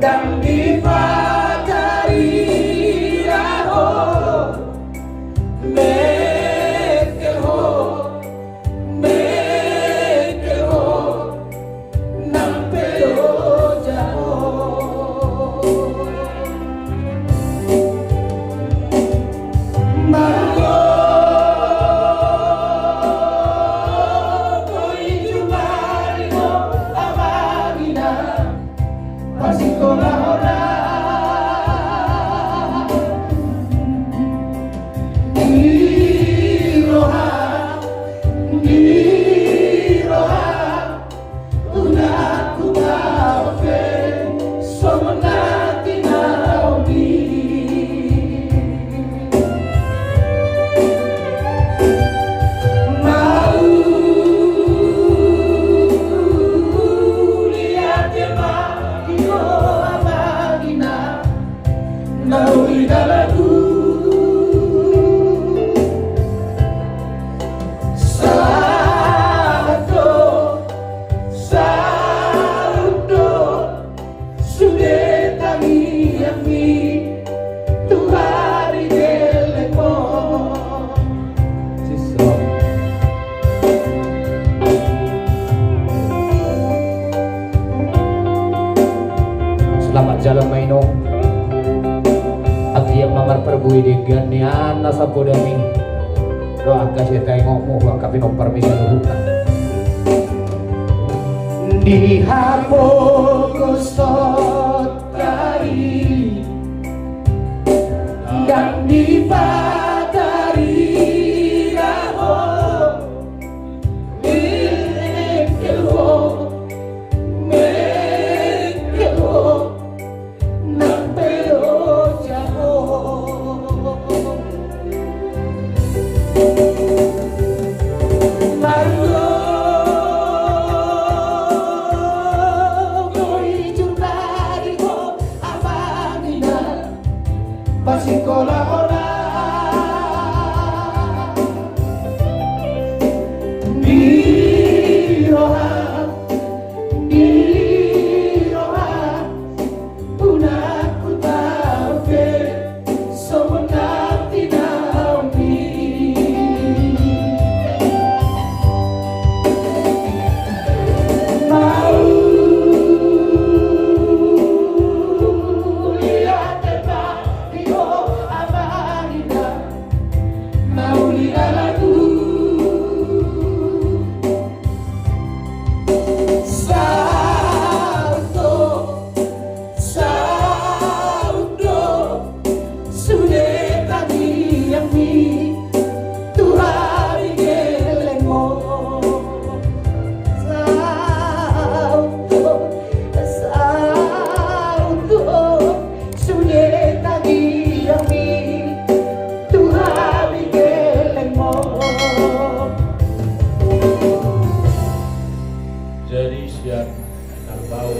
dan dipatari raho mekeho nampeo jaho Margo koi jumari no amagina Pasikola ora Niroha Unaku kafe Somonati naomi Mau lihat Iko amagina Nauli dalaku Saudo Sudah kami yami Tuhari gelemo Selamat jalan mainom Ati yang mamar perbuih degan ni ana sapodami doa kasih kayak ngomong gua kapi nom permisi hutan Di hapo gostot kari Dan dipatari raho Mekeho nampeo jaho Margo koi jumari no amagina Pasikola ora Niroha Unaku tafe Somonati naomi Mau lihat Iko amagina Mau lihat lagu Saudo Sudah tadi yang mi Tuhari gelemo Saudo Sudah tadi yang mi Tuhari gelemo jadi siap nak bau